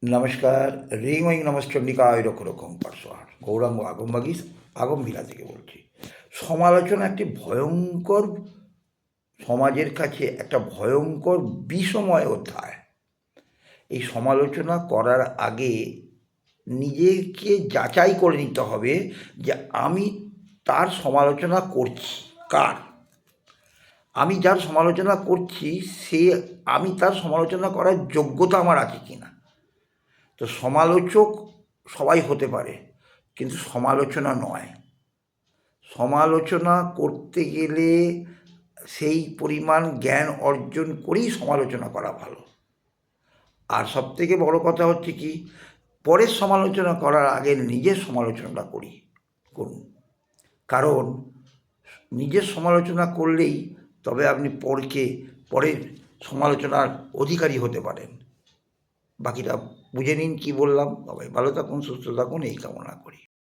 নমস্কার। রিং ওইং নমশ্চণ্ডিকায় রক্ষরক্ষং পার্শ্বহার গৌরাঙ্গ আগমবাগীশ আগমভিলা থেকে বলছি। সমালোচনা একটি ভয়ঙ্কর, সমাজের কাছে একটা ভয়ঙ্কর বিষময় অধ্যায়। এই সমালোচনা করার আগে নিজেকে যাচাই করে নিতে হবে যে আমি তার সমালোচনা করছি কার। আমি যার সমালোচনা করছি আমি তার সমালোচনা করার যোগ্যতা আমার আছে কি না। তো সমালোচক সবাই হতে পারে, কিন্তু সমালোচনা নয়। সমালোচনা করতে গেলে সেই পরিমাণ জ্ঞান অর্জন করেই সমালোচনা করা ভালো। আর সবথেকে বড় কথা হচ্ছে কি, পরের সমালোচনা করার আগে নিজের সমালোচনাটা করুন। কারণ নিজের সমালোচনা করলেই তবে আপনি পরের সমালোচনার অধিকারী হতে পারেন। বাকিটা বুঝে নিন কী বললাম। সবাই ভালো থাকুন, সুস্থ থাকুন, এই কামনা করি।